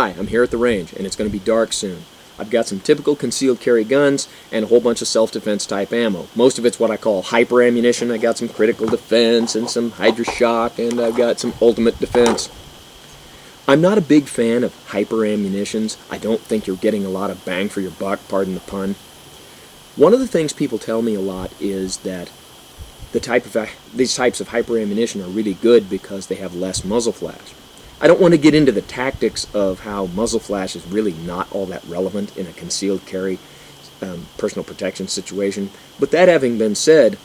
Hi, I'm here at the range, and it's going to be dark soon. I've got some typical concealed carry guns and a whole bunch of self-defense type ammo. Most of it's what I call hyper ammunition. I got some critical defense and some hydro shock, and I've got some ultimate defense. I'm not a big fan of hyper ammunitions. I don't think you're getting a lot of bang for your buck, pardon the pun. One of the things people tell me a lot is that these types of hyper ammunition are really good because they have less muzzle flash. I don't want to get into the tactics of how muzzle flash is really not all that relevant in a concealed carry personal protection situation, but that having been said,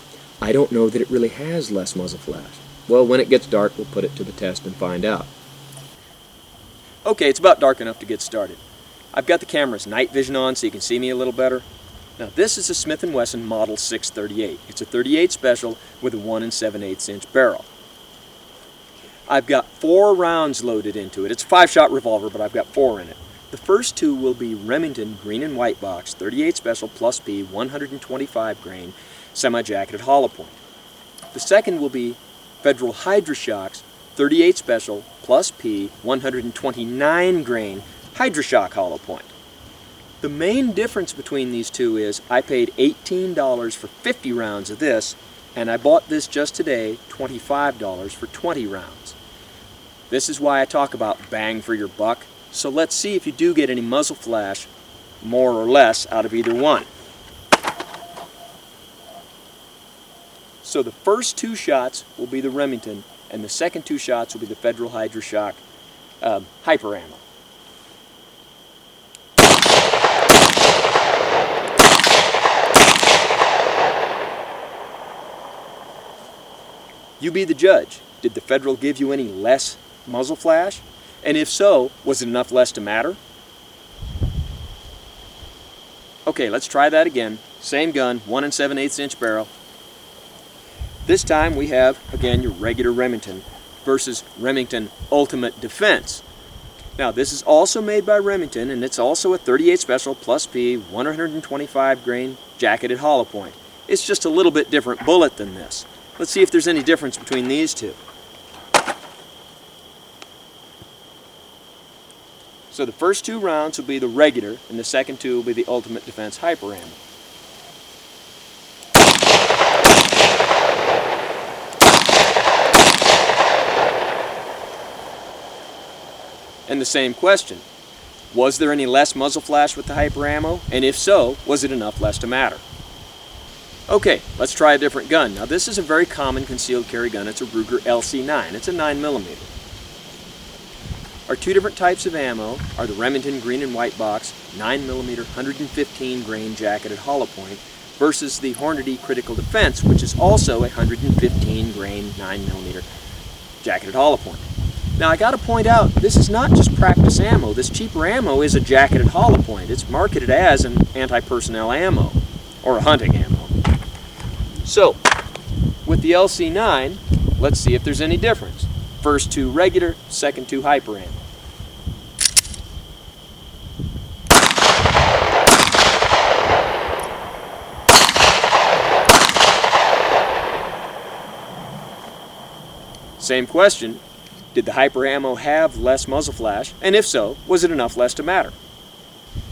I don't know that it really has less muzzle flash. Well, when it gets dark, we'll put it to the test and find out. Okay, it's about dark enough to get started. I've got the camera's night vision on so you can see me a little better. Now this is a Smith & Wesson Model 638. It's a .38 special with a 1 7/8 inch barrel. I've got 4 rounds loaded into it. It's a 5-shot revolver, but I've got 4 in it. The first 2 will be Remington green and white box, .38 special plus P, 125 grain, semi-jacketed hollow point. The second will be Federal Hydroshock's .38 special plus P, 129 grain, Hydroshock hollow point. The main difference between these two is I paid $18 for 50 rounds of this, and I bought this just today, $25 for 20 rounds. This is why I talk about bang for your buck, so let's see if you do get any muzzle flash, more or less, out of either one. So the first 2 shots will be the Remington, and the second 2 shots will be the Federal Hydroshock hyper ammo. You be the judge. Did the Federal give you any less muzzle flash? And if so, was it enough less to matter? Okay, let's try that again. Same gun, 1 7/8 inch barrel. This time we have, again, your regular Remington versus Remington Ultimate Defense. Now this is also made by Remington, and it's also a .38 special plus P, 125 grain jacketed hollow point. It's just a little bit different bullet than this. Let's see if there's any difference between these two. So the first 2 rounds will be the regular, and the second 2 will be the Ultimate Defense hyper ammo. And the same question. Was there any less muzzle flash with the hyper ammo? And if so, was it enough less to matter? Okay, let's try a different gun. Now this is a very common concealed carry gun. It's a Ruger LC9. It's a 9mm. Our 2 different types of ammo are the Remington green and white box 9mm 115 grain jacketed hollow point versus the Hornady Critical Defense, which is also a 115 grain 9mm jacketed hollow point. Now I got to point out, this is not just practice ammo. This cheaper ammo is a jacketed hollow point. It's marketed as an anti-personnel ammo or a hunting ammo. So, with the LC9, let's see if there's any difference. First 2 regular, second 2 hyper ammo. Same question. Did the hyper ammo have less muzzle flash? And if so, was it enough less to matter?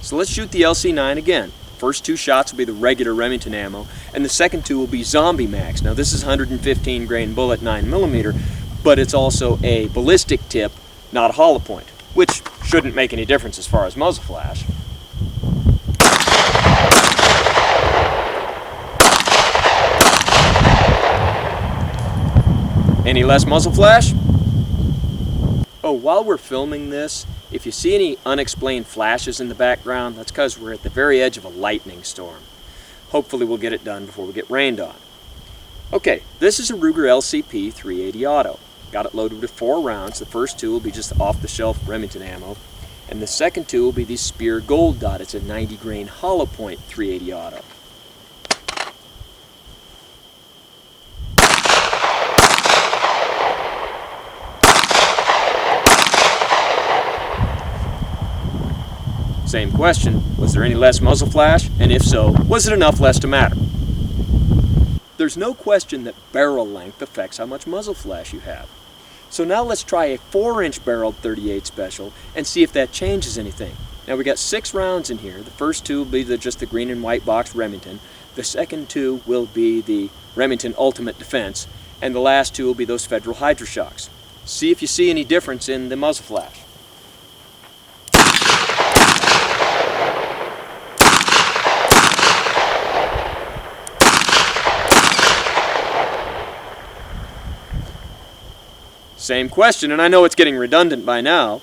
So let's shoot the LC9 again. First 2 shots will be the regular Remington ammo, and the second 2 will be Zombie Mags. Now this is 115 grain bullet 9mm, but it's also a ballistic tip, not a hollow point, which shouldn't make any difference as far as muzzle flash. Any less muzzle flash? Oh, while we're filming this, if you see any unexplained flashes in the background, that's because we're at the very edge of a lightning storm. Hopefully we'll get it done before we get rained on. Okay, this is a Ruger LCP 380 Auto. Got it loaded with 4 rounds. The first 2 will be just off-the-shelf Remington ammo, and the second 2 will be the Spear Gold Dot. It's a 90 grain hollow point 380 Auto. Same question, was there any less muzzle flash? And if so, was it enough less to matter? There's no question that barrel length affects how much muzzle flash you have. So now let's try a 4-inch barreled .38 special and see if that changes anything. Now we got 6 rounds in here. The first 2 will be just the green and white box Remington. The second 2 will be the Remington Ultimate Defense. And the last 2 will be those Federal Hydra-Shocks. See if you see any difference in the muzzle flash. Same question, and I know it's getting redundant by now.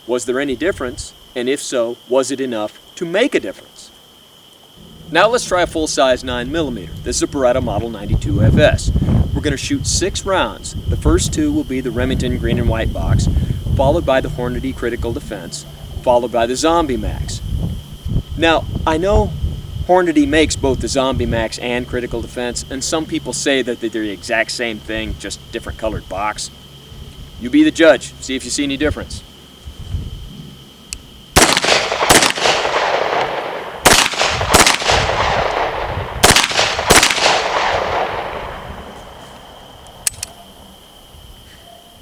Was there any difference? And if so, was it enough to make a difference? Now let's try a full-size 9mm. This is a Beretta Model 92 FS. We're going to shoot 6 rounds. The first 2 will be the Remington green and white box, followed by the Hornady Critical Defense, followed by the Zombie Max. Now, I know Hornady makes both the Zombie Max and Critical Defense, and some people say that they're the exact same thing, just different colored box. You be the judge. See if you see any difference.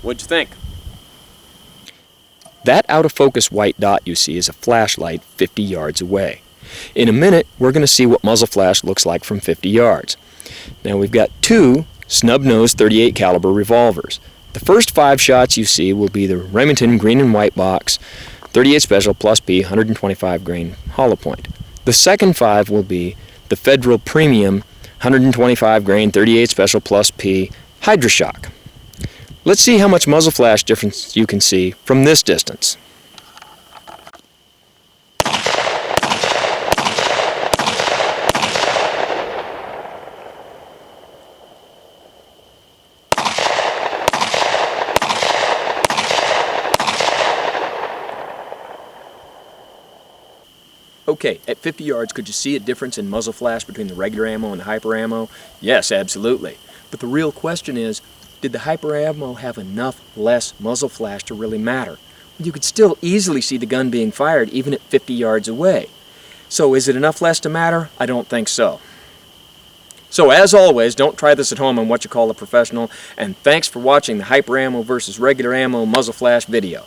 What'd you think? That out-of-focus white dot you see is a flashlight 50 yards away. In a minute, we're going to see what muzzle flash looks like from 50 yards. Now we've got 2 snub-nosed .38 caliber revolvers. The first 5 shots you see will be the Remington green and white box .38 Special plus P 125 grain hollow point. The second 5 will be the Federal Premium 125 grain .38 Special plus P Hydra-Shock. Let's see how much muzzle flash difference you can see from this distance. Okay, at 50 yards, could you see a difference in muzzle flash between the regular ammo and the hyper ammo? Yes, absolutely. But the real question is, did the hyper ammo have enough less muzzle flash to really matter? You could still easily see the gun being fired even at 50 yards away. So is it enough less to matter? I don't think so. So as always, don't try this at home on what you call a professional, and thanks for watching the hyper ammo versus regular ammo muzzle flash video.